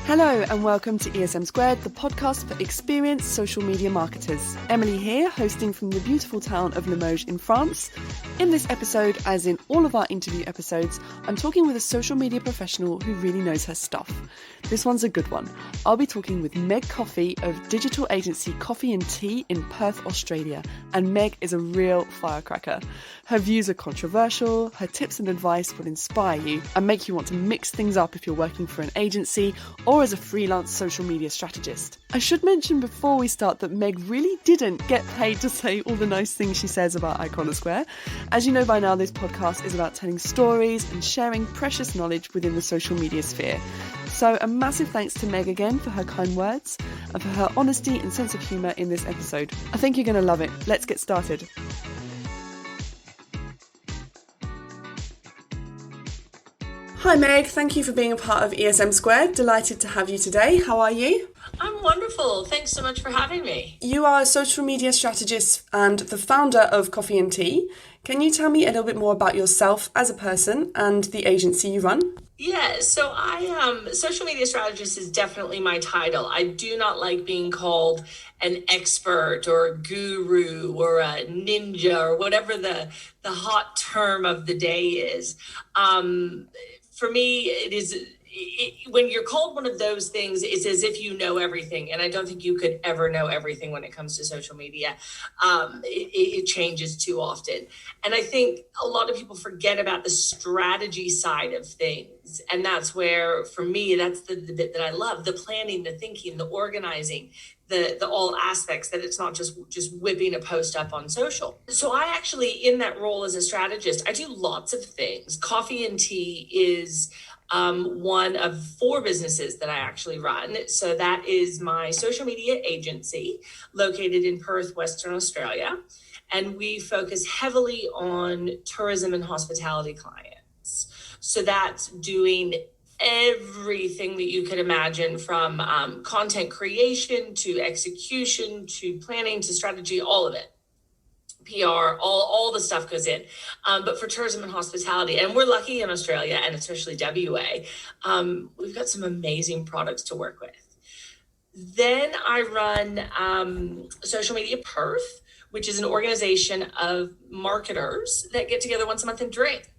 Hello and welcome to ESM Squared, the podcast for experienced social media marketers. Emily here, hosting from the beautiful town of Limoges in France. In this episode, as in all of our interview episodes, I'm talking with a social media professional who really knows her stuff. This one's a good one. I'll be talking with Meg Coffey of digital agency Coffey & Tea in Perth, Australia. And Meg is a real firecracker. Her views are controversial, her tips and advice will inspire you and make you want to mix things up if you're working for an agency or as a freelance social media strategist. I should mention before we start that Meg really didn't get paid to say all the nice things she says about Iconosquare. As you know by now, this podcast is about telling stories and sharing precious knowledge within the social media sphere. So a massive thanks to Meg again for her kind words and for her honesty and sense of humour in this episode. I think you're going to love it. Let's get started. Hi Meg, thank you for being a part of ESM Squared. Delighted to have you today. How are you? I'm wonderful. Thanks so much for having me. You are a social media strategist and the founder of Coffey & Tea. Can you tell me a little bit more about yourself as a person and the agency you run? Yeah, so social media strategist is definitely my title. I do not like being called an expert or a guru or a ninja or whatever the hot term of the day is. For me, it is when you're called one of those things, it's as if you know everything. And I don't think you could ever know everything when it comes to social media. It changes too often. And I think a lot of people forget about the strategy side of things. And that's where, for me, that's the bit that I love, the planning, the thinking, the organizing, the all aspects, that it's not just whipping a post up on social. So I actually, in that role as a strategist, I do lots of things. Coffey & Tea is one of 4 businesses that I actually run. So that is my social media agency located in Perth, Western Australia. And we focus heavily on tourism and hospitality clients. So that's doing everything that you could imagine, from content creation to execution to planning to strategy, all of it. PR, all the stuff goes in. But for tourism and hospitality, and we're lucky in Australia and especially WA, we've got some amazing products to work with. Then I run Social Media Perth, which is an organization of marketers that get together once a month and drink.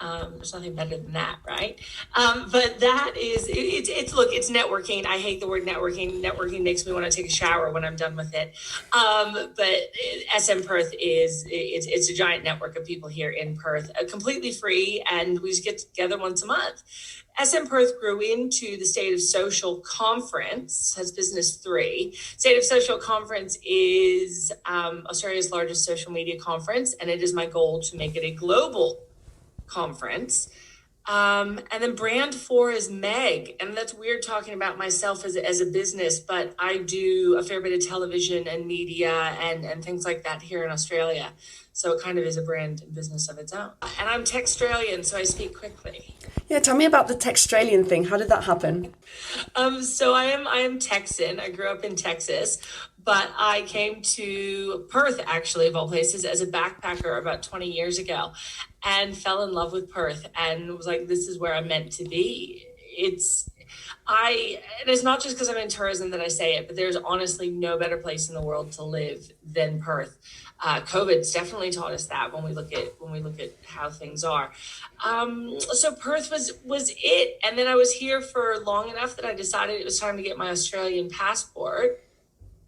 There's nothing better than that, right? But that is, it's networking. I hate the word networking. Networking makes me want to take a shower when I'm done with it. But SM Perth it's a giant network of people here in Perth, completely free, and we just get together once a month. SM Perth grew into the State of Social Conference, has Business 3. State of Social Conference is Australia's largest social media conference, and it is my goal to make it a global conference. And then brand 4 is Meg. And that's weird talking about myself as a business, but I do a fair bit of television and media and things like that here in Australia. So it kind of is a brand and business of its own. And I'm Textralian, so I speak quickly. Yeah, tell me about the Textralian thing. How did that happen? So I am Texan. I grew up in Texas, but I came to Perth, actually, of all places, as a backpacker about 20 years ago and fell in love with Perth and was like, this is where I'm meant to be. And it's not just because I'm in tourism that I say it, but there's honestly no better place in the world to live than Perth. COVID's definitely taught us that when we look at how things are. So Perth was it. And then I was here for long enough that I decided it was time to get my Australian passport.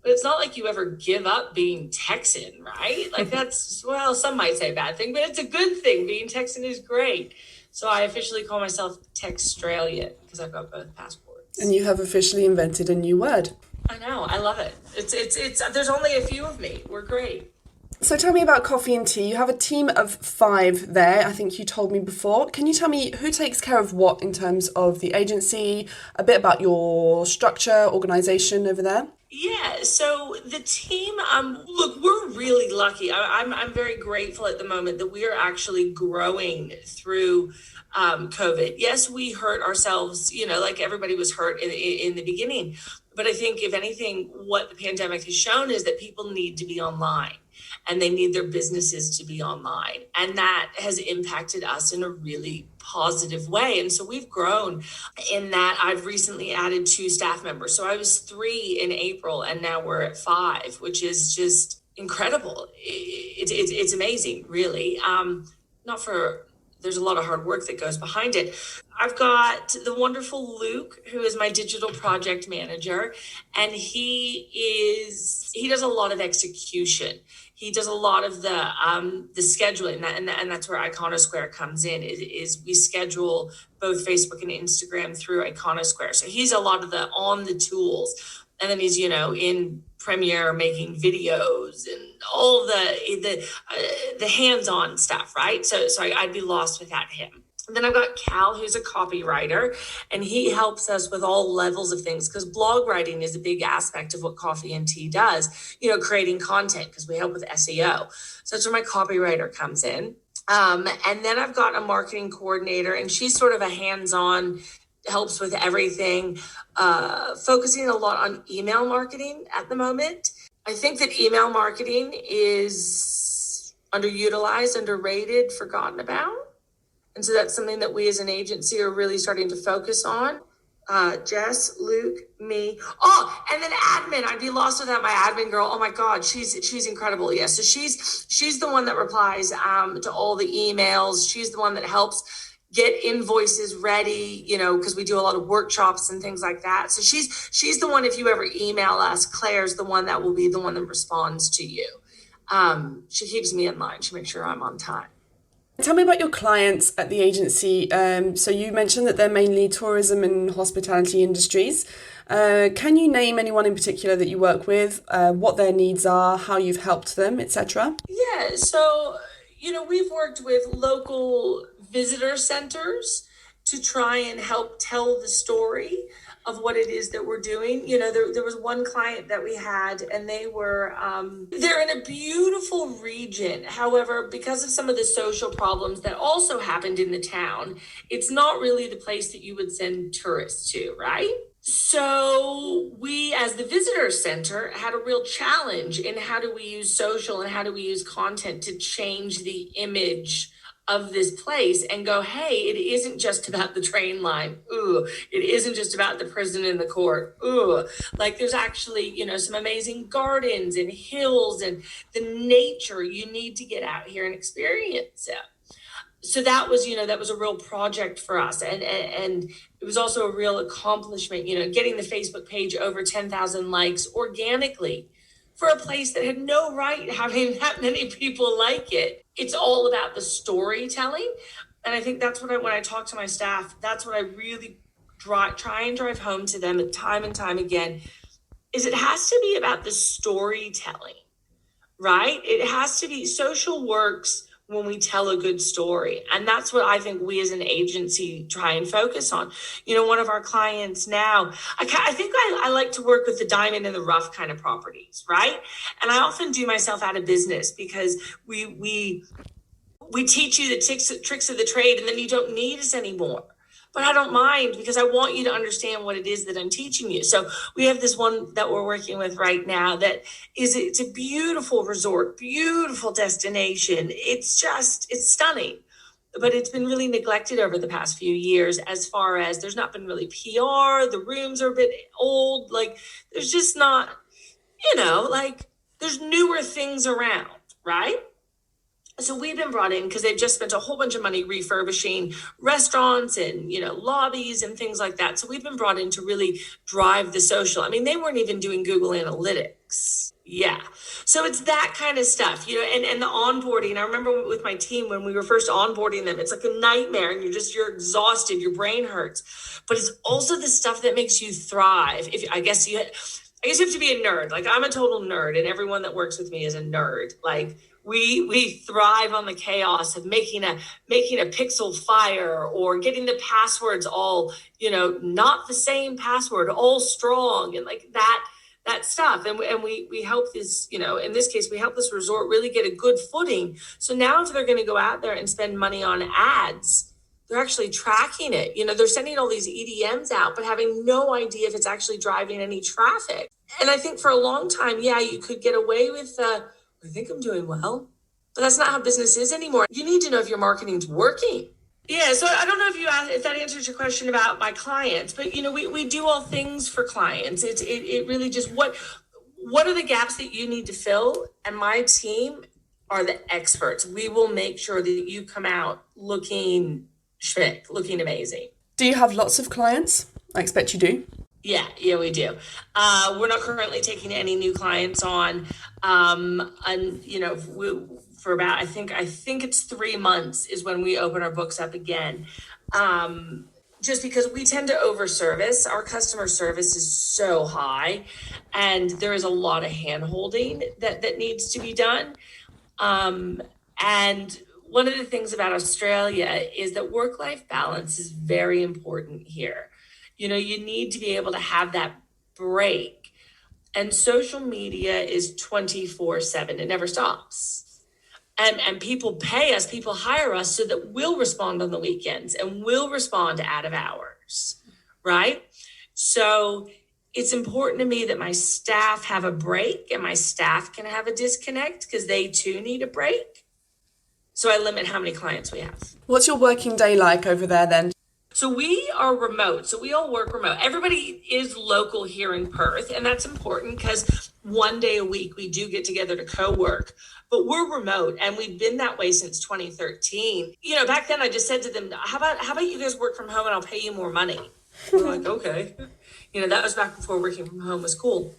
But it's not like you ever give up being Texan, right? Like that's, well, some might say a bad thing, but it's a good thing. Being Texan is great. So I officially call myself Textralian because I've got both passports. And you have officially invented a new word. I know. I love it. It's there's only a few of me. We're great. So tell me about Coffey & Tea. You have a team of 5 there, I think you told me before. Can you tell me who takes care of what in terms of the agency, a bit about your structure, organisation over there? Yeah, so the team, look, we're really lucky. I'm very grateful at the moment that we are actually growing through COVID. Yes, we hurt ourselves, like everybody was hurt in the beginning. But I think, if anything, what the pandemic has shown is that people need to be online. and they need their businesses to be online. And that has impacted us in a really positive way. And so we've grown in that. I've recently added 2 staff members. So I was 3 in April, and now we're at 5, which is just incredible. It's amazing, really. There's a lot of hard work that goes behind it. I've got the wonderful Luke, who is my digital project manager, and he does a lot of execution. He does a lot of the scheduling, and that's where Iconosquare comes in. Is we schedule both Facebook and Instagram through Iconosquare. So he's a lot of on the tools, and then he's in Premiere making videos and all the hands-on stuff, right? So I'd be lost without him. And then I've got Cal, who's a copywriter, and he helps us with all levels of things, because blog writing is a big aspect of what Coffey and Tea does, creating content, because we help with SEO. So that's where my copywriter comes in. And then I've got a marketing coordinator, and she's sort of a hands-on, helps with everything, focusing a lot on email marketing at the moment. I think that email marketing is underutilized, underrated, forgotten about. And so that's something that we as an agency are really starting to focus on. Jess, Luke, me. Oh, and then admin. I'd be lost without my admin girl. Oh my God, she's incredible. Yes. So she's the one that replies to all the emails. She's the one that helps get invoices ready, because we do a lot of workshops and things like that. So she's the one, if you ever email us, Claire's the one that will be the one that responds to you. She keeps me in line. She makes sure I'm on time. Tell me about your clients at the agency. So you mentioned that they're mainly tourism and hospitality industries. Can you name anyone in particular that you work with, what their needs are, how you've helped them, etc.? Yeah, so, we've worked with local visitor centers to try and help tell the story of what it is that we're doing. There was one client that we had, and they're in a beautiful region. However, because of some of the social problems that also happened in the town, it's not really the place that you would send tourists to, right? So we, as the visitor center, had a real challenge in how do we use social and how do we use content to change the image of this place and go, hey, it isn't just about the train line. Ooh, it isn't just about the prison and the court. Ooh, like there's actually, some amazing gardens and hills and the nature. You need to get out here and experience it. So that was a real project for us. And it was also a real accomplishment, getting the Facebook page over 10,000 likes organically for a place that had no right having that many people like it. It's all about the storytelling. And I think that's when I talk to my staff, that's what I really try and drive home to them time and time again, is it has to be about the storytelling, right? It has to be. Social works when we tell a good story. And that's what I think we as an agency try and focus on. One of our clients now, I think I like to work with the diamond in the rough kind of properties, right? And I often do myself out of business because we teach you the tricks of the trade, and then you don't need us anymore. But I don't mind, because I want you to understand what it is that I'm teaching you. So we have this one that we're working with right now it's a beautiful resort, beautiful destination. It's stunning, but it's been really neglected over the past few years as far as there's not been really PR. The rooms are a bit old. Like there's just not, there's newer things around, right? So we've been brought in because they've just spent a whole bunch of money refurbishing restaurants and, lobbies and things like that. So we've been brought in to really drive the social. I mean, they weren't even doing Google Analytics. Yeah. So it's that kind of stuff, and the onboarding. I remember with my team when we were first onboarding them, it's like a nightmare and you're exhausted, your brain hurts, but it's also the stuff that makes you thrive. I guess you have to be a nerd. Like I'm a total nerd, and everyone that works with me is a nerd. Like we thrive on the chaos of making a pixel fire or getting the passwords all, not the same password, all strong, and like that stuff. And we help this, in this case, we help this resort really get a good footing. So now if they're going to go out there and spend money on ads, they're actually tracking it. They're sending all these EDMs out, but having no idea if it's actually driving any traffic. And I think for a long time, you could get away with I think I'm doing well. But that's not how business is anymore. You need to know if your marketing's working. Yeah, so I don't know if that answers your question about my clients, but we do all things for clients. It really just what are the gaps that you need to fill? And my team are the experts. We will make sure that you come out looking schmick, looking amazing. Do you have lots of clients? I expect you do. Yeah, we do. We're not currently taking any new clients on, and for about I think it's 3 months is when we open our books up again. Just because we tend to overservice, our customer service is so high, and there is a lot of hand holding that needs to be done. And one of the things about Australia is that work-life balance is very important here. You need to be able to have that break. And social media is 24/7. It never stops. And people pay us, people hire us so that we'll respond on the weekends and we'll respond out of hours, right? So it's important to me that my staff have a break and my staff can have a disconnect because they too need a break. So I limit how many clients we have. What's your working day like over there then? So we are remote. So we all work remote. Everybody is local here in Perth, and that's important because one day a week we do get together to co-work, but we're remote and we've been that way since 2013. Back then I just said to them, how about you guys work from home and I'll pay you more money? We're like, okay. That was back before working from home was cool.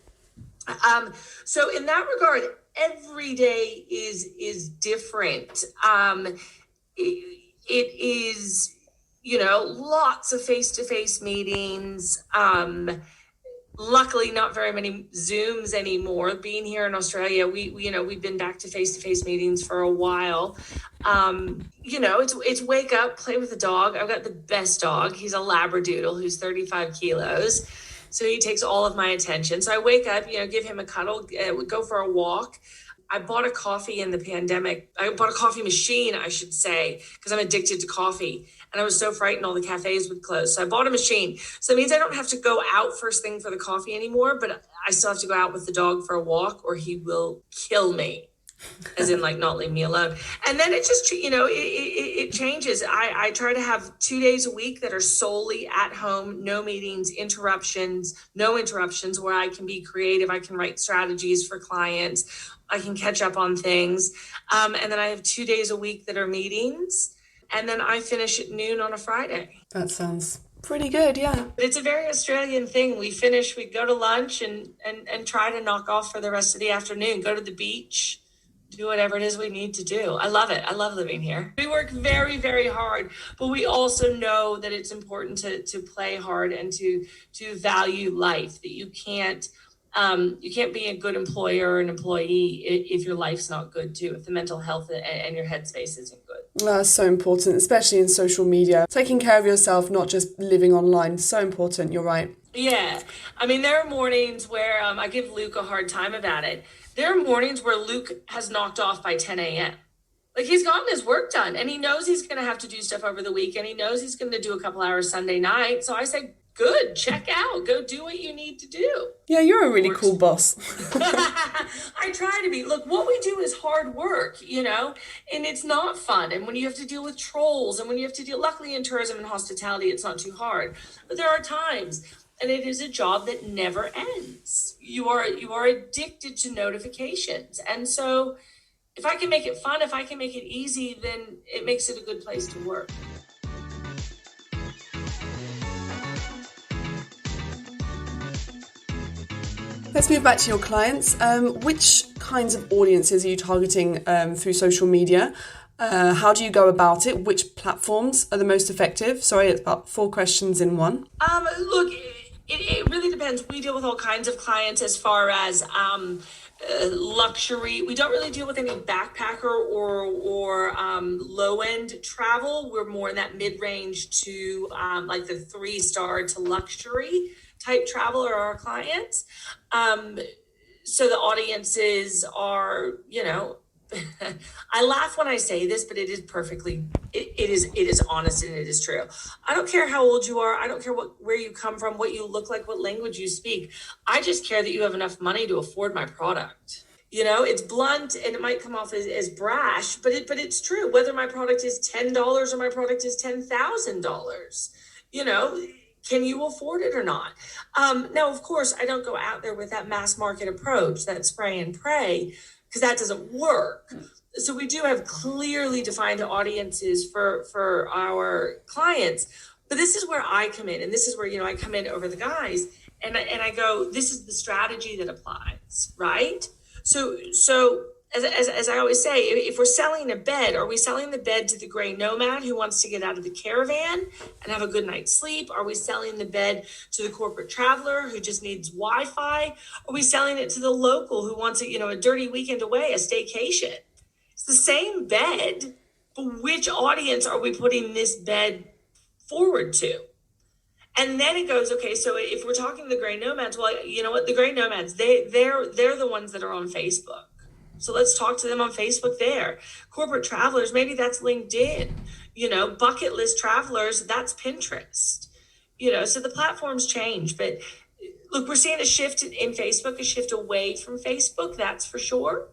So in that regard, every day is different. It is, lots of face-to-face meetings. Luckily, not very many Zooms anymore. Being here in Australia, we've been back to face-to-face meetings for a while. It's wake up, play with the dog. I've got the best dog. He's a Labradoodle who's 35 kilos. So he takes all of my attention. So I wake up, give him a cuddle, go for a walk. I bought a coffee in the pandemic. I bought a coffee machine, I should say, because I'm addicted to coffee. And I was so frightened all the cafes would close. So I bought a machine. So it means I don't have to go out first thing for the coffee anymore, but I still have to go out with the dog for a walk or he will kill me. As in, not leave me alone. And then it just, it changes. I try to have 2 days a week that are solely at home, no meetings, no interruptions, where I can be creative. I can write strategies for clients. I can catch up on things. And then I have 2 days a week that are meetings. And then I finish at noon on a Friday. That sounds pretty good, yeah. It's a very Australian thing. We go to lunch and try to knock off for the rest of the afternoon, go to the beach, do whatever it is we need to do. I love it. I love living here. We work very, very hard, but we also know that it's important to play hard and to value life, that you can't be a good employer or an employee if your life's not good too, if the mental health and your headspace isn't good. That's so important, especially in social media. Taking care of yourself, not just living online, so important, you're right. Yeah. I mean, there are mornings where I give Luke a hard time about it. There are mornings where Luke has knocked off by 10 a.m. He's gotten his work done and he knows he's going to have to do stuff over the weekend. He knows he's going to do a couple hours Sunday night. So I say, good, check out, go do what you need to do. Yeah, you're a really cool boss. I try to be. Look, what we do is hard work, and it's not fun. And when you have to deal with trolls and when you have to luckily in tourism and hospitality, it's not too hard. But there are times, and it is a job that never ends. You are addicted to notifications. And so if I can make it fun, if I can make it easy, then it makes it a good place to work. Let's move back to your clients. Which kinds of audiences are you targeting through social media? How do you go about it? Which platforms are the most effective? Sorry, it's about 4 questions in one. Look, it really depends. We deal with all kinds of clients as far as luxury. We don't really deal with any backpacker or low-end travel. We're more in that mid-range to the 3-star to luxury type travel are our clients. So the audiences are, I laugh when I say this, but it is it is honest and it is true. I don't care how old you are. I don't care where you come from, what you look like, what language you speak. I just care that you have enough money to afford my product. It's blunt and it might come off as brash, but it's true. Whether my product is $10 or my product is $10,000, can you afford it or not? Now, of course, I don't go out there with that mass market approach, that spray and pray, because that doesn't work. So we do have clearly defined audiences for our clients, but this is where I come in, and this is where, I come in over the guys, and I go, this is the strategy that applies, right? So as I always say, if we're selling a bed, are we selling the bed to the gray nomad who wants to get out of the caravan and have a good night's sleep? Are we selling the bed to the corporate traveler who just needs Wi-Fi? Are we selling it to the local who wants a dirty weekend away, a staycation? It's the same bed, but which audience are we putting this bed forward to? And then it goes, okay, so if we're talking to the gray nomads, well, you know what? The gray nomads, they're the ones that are on Facebook. So let's talk to them on Facebook there. Corporate travelers, maybe that's LinkedIn. Bucket list travelers, that's Pinterest. So the platforms change. But look, we're seeing a shift in Facebook, a shift away from Facebook, that's for sure.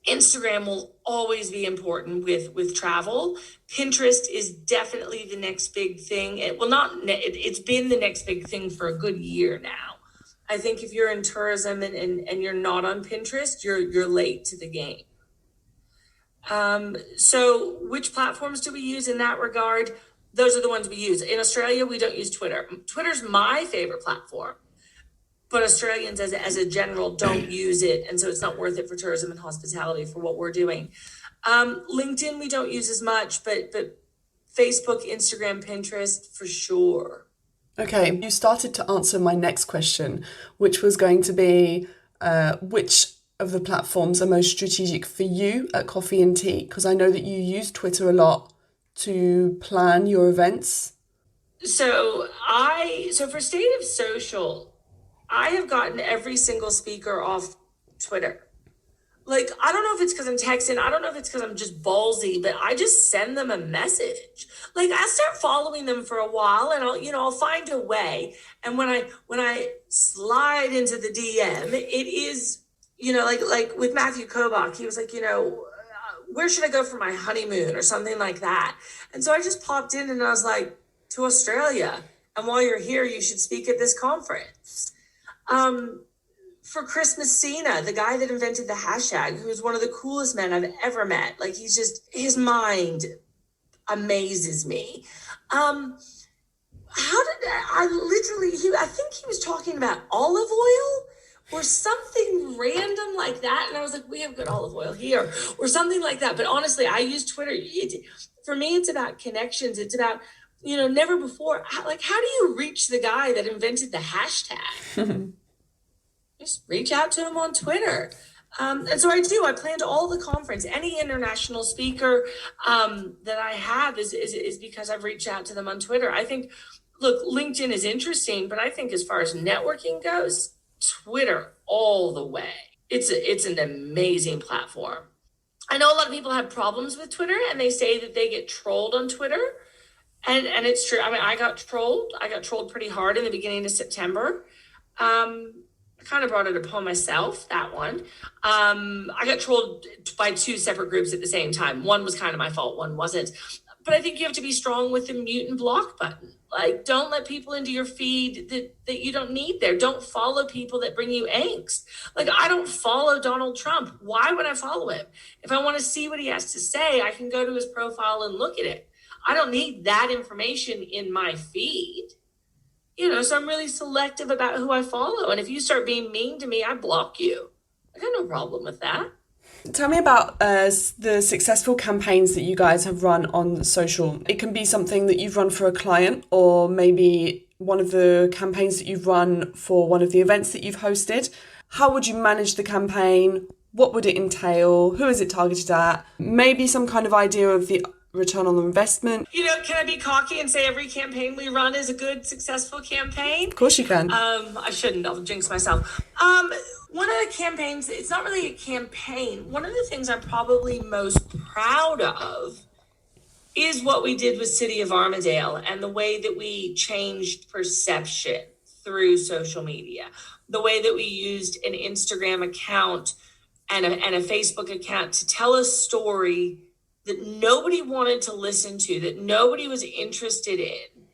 Instagram will always be important with travel. Pinterest is definitely the next big thing. It's been the next big thing for a good year now. I think if you're in tourism and you're not on Pinterest, you're late to the game. So which platforms do we use in that regard? Those are the ones we use. In Australia, we don't use Twitter. Twitter's my favorite platform, but Australians as a general don't use it. And so it's not worth it for tourism and hospitality for what we're doing. LinkedIn, we don't use as much, but Facebook, Instagram, Pinterest, for sure. Okay, you started to answer my next question, which was going to be which of the platforms are most strategic for you at Coffee and Tea? Because I know that you use Twitter a lot to plan your events. So for State of Social, I have gotten every single speaker off Twitter. Like, I don't know if it's because I'm texting. I don't know if it's because I'm just ballsy, but I just send them a message. Like, I start following them for a while and I'll find a way. And when I slide into the DM, it is, like with Matthew Kobach, he was like, where should I go for my honeymoon or something like that? And so I just popped in and I was like, to Australia. And while you're here, you should speak at this conference. For Chris Messina, the guy that invented the hashtag, who's one of the coolest men I've ever met. Like, his mind amazes me. I think he was talking about olive oil or something random like that. And I was like, we have good olive oil here or something like that. But honestly, I use Twitter. For me, it's about connections. It's about, never before. How do you reach the guy that invented the hashtag? Just reach out to him on Twitter. And so I do. I planned all the conference. Any international speaker that I have is because I've reached out to them on Twitter. I think, look, LinkedIn is interesting, but I think as far as networking goes, Twitter all the way. It's an amazing platform. I know a lot of people have problems with Twitter, and they say that they get trolled on Twitter. And it's true. I mean, I got trolled. I got trolled pretty hard in the beginning of September. I kind of brought it upon myself, that one. I got trolled by two separate groups at the same time. One was kind of my fault, one wasn't. But I think you have to be strong with the mute and block button. Like, don't let people into your feed that you don't need there. Don't follow people that bring you angst. Like, I don't follow Donald Trump. Why would I follow him? If I want to see what he has to say, I can go to his profile and look at it. I don't need that information in my feed. So I'm really selective about who I follow. And if you start being mean to me, I block you. I got no problem with that. Tell me about the successful campaigns that you guys have run on social. It can be something that you've run for a client, or maybe one of the campaigns that you've run for one of the events that you've hosted. How would you manage the campaign? What would it entail? Who is it targeted at? Maybe some kind of idea of the return on the investment. Can I be cocky and say every campaign we run is a good, successful campaign? Of course you can. I shouldn't. I'll jinx myself. One of the campaigns, it's not really a campaign. One of the things I'm probably most proud of is what we did with City of Armadale and the way that we changed perception through social media. The way that we used an Instagram account and a Facebook account to tell a story that nobody wanted to listen to, that nobody was interested in.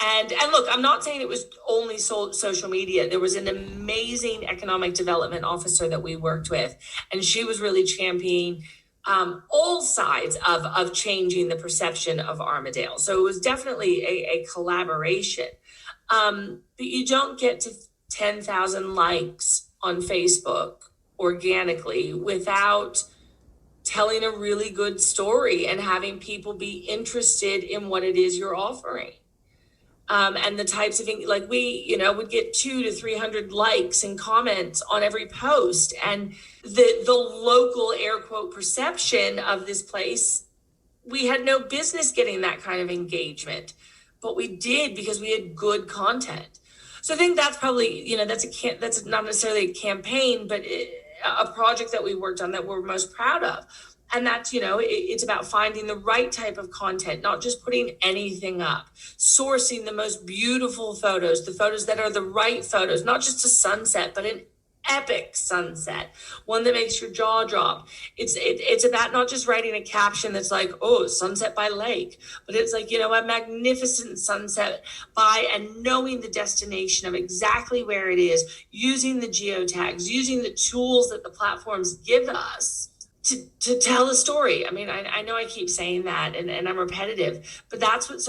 And look, I'm not saying it was only social media. There was an amazing economic development officer that we worked with, and she was really championing all sides of changing the perception of Armidale. So it was definitely a collaboration. But you don't get to 10,000 likes on Facebook organically without telling a really good story and having people be interested in what it is you're offering. And the types of things, like we, would get 200 to 300 likes and comments on every post. And the local air quote perception of this place, we had no business getting that kind of engagement, but we did because we had good content. So I think that's probably, that's not necessarily a campaign, but a project that we worked on that we're most proud of. And that's, it's about finding the right type of content, not just putting anything up, sourcing the most beautiful photos, the photos that are the right photos, not just a sunset, but an epic sunset, one that makes your jaw drop. It's about not just writing a caption that's like, oh, sunset by lake, but it's like, a magnificent sunset by, and knowing the destination of exactly where it is, using the geotags, using the tools that the platforms give us to tell a story. I mean, I know I keep saying that and I'm repetitive, but that's what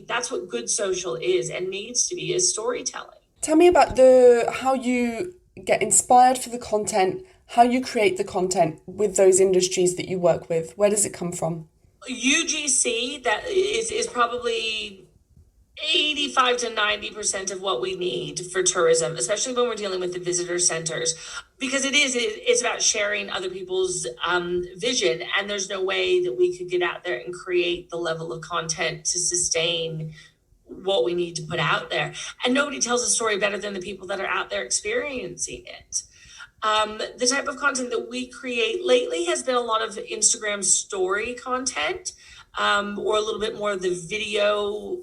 that's what good social is and needs to be, is storytelling. Tell me about how you get inspired for the content, how you create the content with those industries that you work with. Where does it come from? UGC, that is probably 85 to 90% of what we need for tourism, especially when we're dealing with the visitor centers, because it's about sharing other people's vision. And there's no way that we could get out there and create the level of content to sustain what we need to put out there. And nobody tells a story better than the people that are out there experiencing it. The type of content that we create lately has been a lot of Instagram story content, or a little bit more of the video.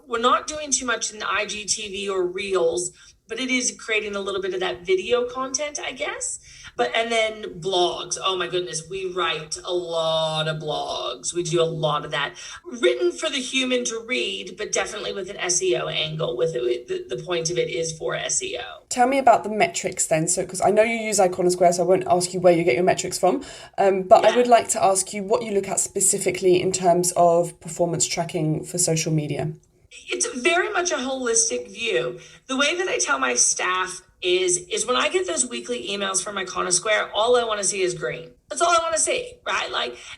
We're not doing too much in IGTV or Reels, but it is creating a little bit of that video content, I guess. And then blogs. Oh my goodness, we write a lot of blogs. We do a lot of that. Written for the human to read, but definitely with an SEO angle. The point of it is for SEO. Tell me about the metrics then. So, because I know you use Iconosquare, so I won't ask you where you get your metrics from. But yeah. I would like to ask you what you look at specifically in terms of performance tracking for social media. It's very much a holistic view. The way that I tell my staff is when I get those weekly emails from Iconosquare, all I want to see is green. That's all I want to see, right?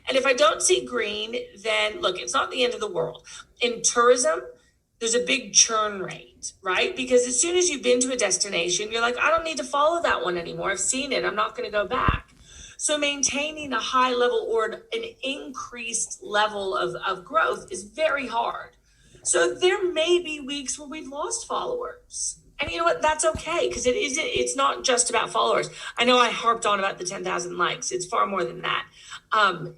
And if I don't see green, then look, it's not the end of the world. In tourism, there's a big churn rate, right? Because as soon as you've been to a destination, you're like, I don't need to follow that one anymore. I've seen it. I'm not going to go back. So maintaining a high level or an increased level of growth is very hard. So there may be weeks where we've lost followers. And you know what? That's okay, because it's not just about followers. I know I harped on about the 10,000 likes. It's far more than that.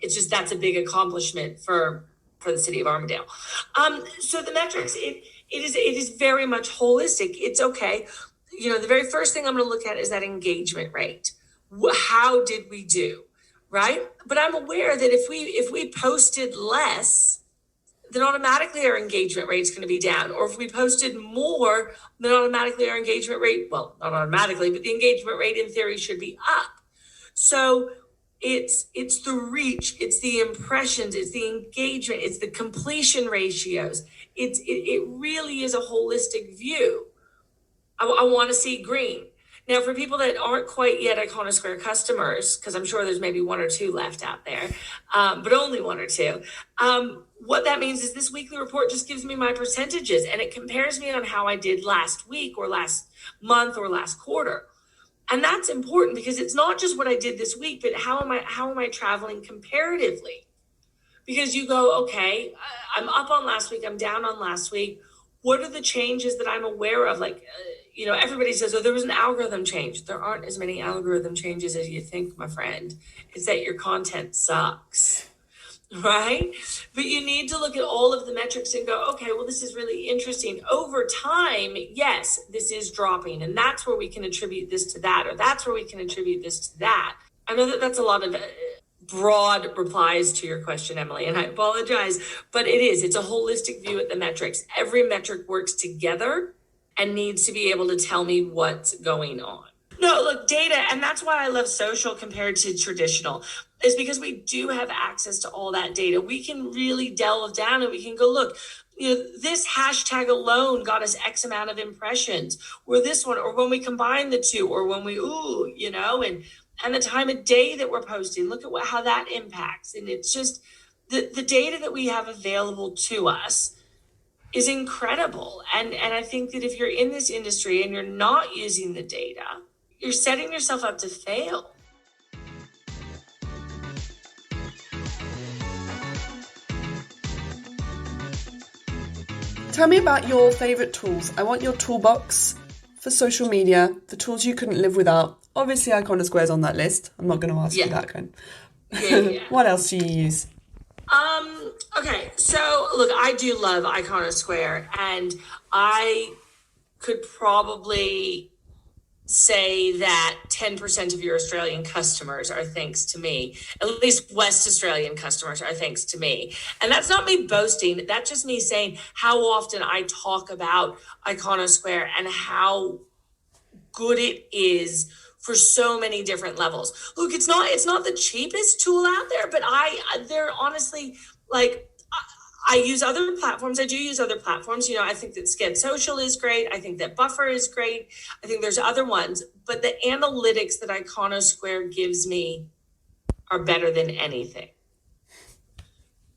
It's just that's a big accomplishment for the city of Armidale. So the metrics, it is very much holistic. It's okay. The very first thing I'm going to look at is that engagement rate. How did we do, right? But I'm aware that if we posted less, then automatically our engagement rate is going to be down. Or if we posted more, then automatically our engagement rate, well, not automatically, but the engagement rate in theory should be up. So it's the reach, it's the impressions, it's the engagement, it's the completion ratios. It really is a holistic view. I want to see green. Now, for people that aren't quite yet Iconosquare customers, because I'm sure there's maybe one or two left out there, but only one or two, what that means is this weekly report just gives me my percentages, and it compares me on how I did last week or last month or last quarter. And that's important because it's not just what I did this week, but how am I traveling comparatively? Because you go, okay, I'm up on last week, I'm down on last week. What are the changes that I'm aware of? Everybody says, oh, there was an algorithm change. There aren't as many algorithm changes as you think, my friend. It's that your content sucks. right? But you need to look at all of the metrics and go, okay, well, this is really interesting. Over time, yes, this is dropping, and that's where we can attribute this to that, or that's where we can attribute this to that. I know that that's a lot of broad replies to your question, Emily, and I apologize, but it's a holistic view at the metrics. Every metric works together and needs to be able to tell me what's going on. No, look, data, and that's why I love social compared to traditional, is because we do have access to all that data. We can really delve down and we can go, look, this hashtag alone got us X amount of impressions, or this one, or when we combine the two, or when we, and the time of day that we're posting, look at how that impacts. And it's just the data that we have available to us is incredible. And I think that if you're in this industry and you're not using the data, you're setting yourself up to fail. Tell me about your favourite tools. I want your toolbox for social media, the tools you couldn't live without. Obviously, Iconosquare's on that list. I'm not going to ask you that, Ken. Yeah. What else do you use? Okay, so look, I do love Iconosquare, and I could probably say that 10% of your Australian customers are thanks to me. At least West Australian customers are thanks to me. And that's not me boasting. That's just me saying how often I talk about Iconosquare and how good it is for so many different levels. Look, it's not the cheapest tool out there, but they're honestly, like, I use other platforms. I do use other platforms. I think that Sked Social is great. I think that Buffer is great. I think there's other ones, but the analytics that Iconosquare gives me are better than anything.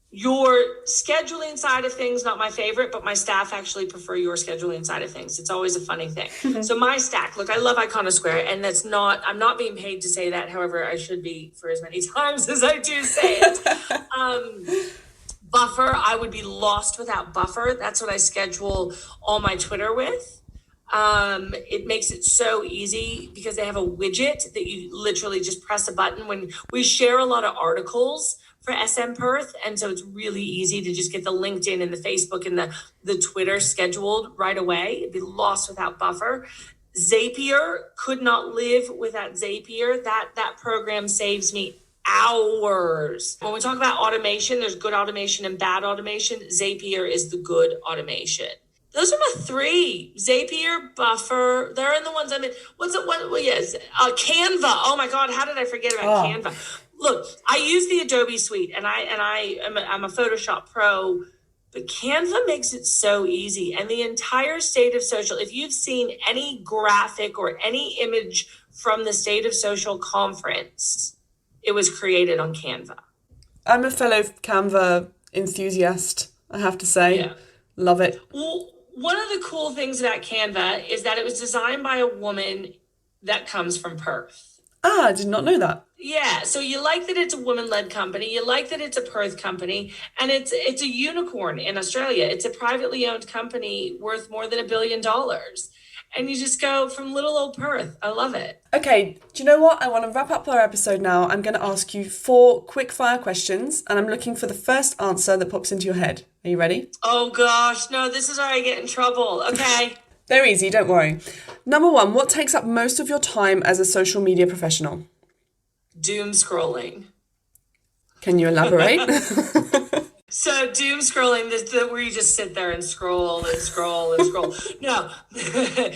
Your scheduling side of things, not my favorite, but my staff actually prefer your scheduling side of things. It's always a funny thing. So my stack, look, I love Iconosquare, and I'm not being paid to say that. However, I should be for as many times as I do say it. Buffer, I would be lost without Buffer. That's what I schedule all my Twitter with. It makes it so easy because they have a widget that you literally just press a button. When we share a lot of articles for SM Perth, and so it's really easy to just get the LinkedIn and the Facebook and the Twitter scheduled right away. It'd be lost without Buffer. Zapier, could not live without Zapier. That program saves me hours. When we talk about automation, there's good automation and bad automation. Zapier is the good automation. Those are my three: Zapier, Buffer. They're in the ones I'm in. What's it? What? Well, yes, Canva. Oh my God, how did I forget about Canva? Look, I use the Adobe suite, and I'm a Photoshop pro. But Canva makes it so easy, and the entire State of Social. If you've seen any graphic or any image from the State of Social conference, it was created on Canva. I'm a fellow Canva enthusiast, I have to say. Yeah. Love it. Well, one of the cool things about Canva is that it was designed by a woman that comes from Perth. I did not know that. Yeah, so you like that it's a woman-led company, you like that it's a Perth company, and it's a unicorn in Australia. It's a privately owned company worth more than $1 billion. And you just go from little old Perth. I love it. Okay, do you know what? I want to wrap up our episode now. I'm going to ask you 4 quick fire questions, and I'm looking for the first answer that pops into your head. Are you ready? Oh gosh, no, this is where I get in trouble. Okay. They're easy, don't worry. Number 1, what takes up most of your time as a social media professional? Doom scrolling. Can you elaborate? So doom scrolling, where you just sit there and scroll and scroll and scroll. No, the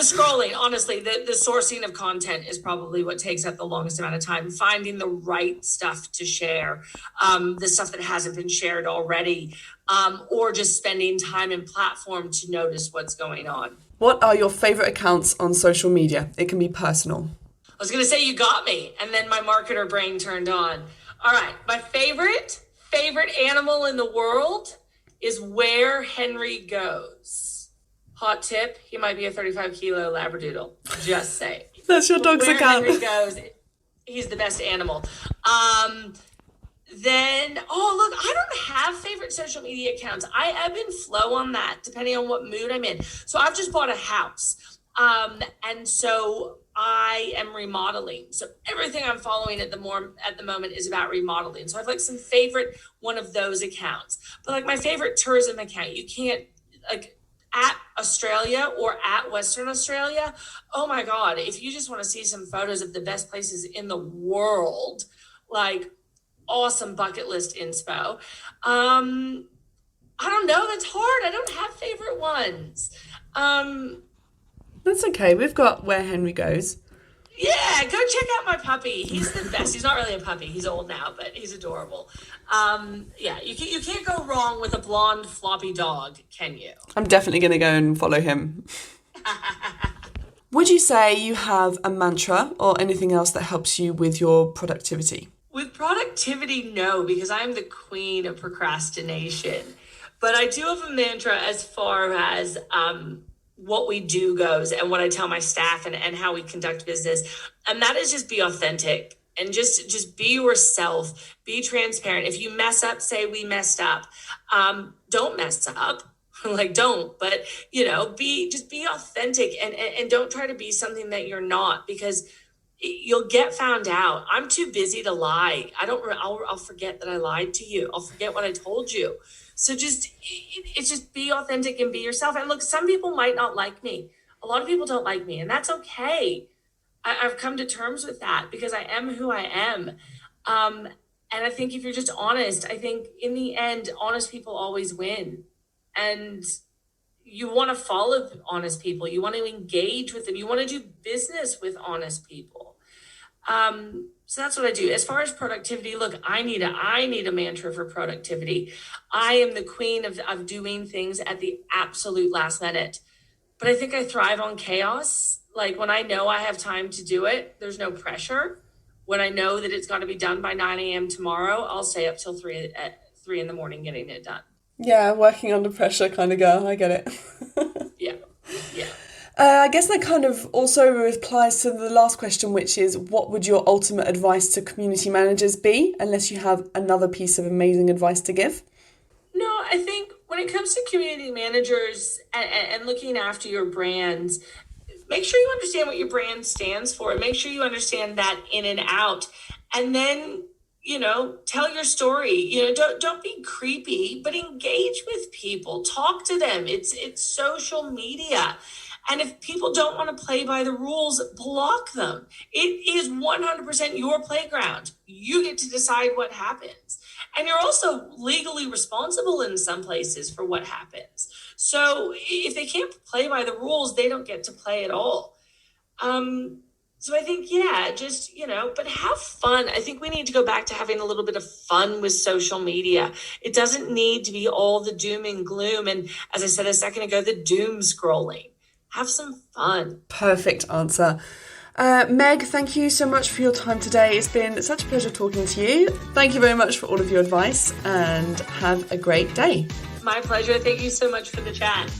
scrolling, honestly, the sourcing of content is probably what takes up the longest amount of time. Finding the right stuff to share, the stuff that hasn't been shared already, or just spending time in platform to notice what's going on. What are your favorite accounts on social media? It can be personal. I was going to say you got me, and then my marketer brain turned on. All right, my favorite animal in the world is Where Henry Goes. Hot tip, he might be a 35-kilo Labradoodle. Just say. That's your dog's account. Where Henry Goes, he's the best animal. Then, look, I don't have favorite social media accounts. I ebb and flow on that, depending on what mood I'm in. So I've just bought a house. And so I am remodeling. So everything I'm following at the moment is about remodeling. So I have like some favorite one of those accounts. But like my favorite tourism account, you can't like at Australia or at Western Australia. Oh my God, if you just want to see some photos of the best places in the world, like awesome bucket list inspo. I don't know, that's hard. I don't have favorite ones. That's okay. We've got Where Henry Goes. Yeah, go check out my puppy. He's the best. He's not really a puppy. He's old now, but he's adorable. Yeah, you can't go wrong with a blonde floppy dog, can you? I'm definitely going to go and follow him. Would you say you have a mantra or anything else that helps you with your productivity? With productivity, no, because I'm the queen of procrastination. But I do have a mantra as far as what we do goes and what I tell my staff and how we conduct business. And that is just be authentic and just be yourself, be transparent. If you mess up, say we messed up. Don't mess up. Like don't, but be authentic and don't try to be something that you're not, because you'll get found out. I'm too busy to lie. I'll forget that I lied to you. I'll forget what I told you. So it's just be authentic and be yourself. And look, some people might not like me. A lot of people don't like me, and that's okay. I've come to terms with that because I am who I am. And I think if you're just honest, I think in the end, honest people always win. And you want to follow honest people. You want to engage with them. You want to do business with honest people. So that's what I do. As far as productivity, look, I need a mantra for productivity. I am the queen of doing things at the absolute last minute. But I think I thrive on chaos. Like when I know I have time to do it, there's no pressure. When I know that it's got to be done by 9 a.m. tomorrow, I'll stay up till 3 in the morning getting it done. Yeah, working under pressure kind of girl. I get it. Yeah. I guess that kind of also replies to the last question, which is what would your ultimate advice to community managers be, unless you have another piece of amazing advice to give? No, I think when it comes to community managers and looking after your brands, make sure you understand what your brand stands for. Make sure you understand that in and out. And then tell your story. Don't be creepy, but engage with people. Talk to them. It's social media. And if people don't want to play by the rules, block them. It is 100% your playground. You get to decide what happens. And you're also legally responsible in some places for what happens. So if they can't play by the rules, they don't get to play at all. So I think, but have fun. I think we need to go back to having a little bit of fun with social media. It doesn't need to be all the doom and gloom. And as I said a second ago, the doom scrolling. Have some fun. Perfect answer. Meg, thank you so much for your time today. It's been such a pleasure talking to you. Thank you very much for all of your advice and have a great day. My pleasure. Thank you so much for the chat.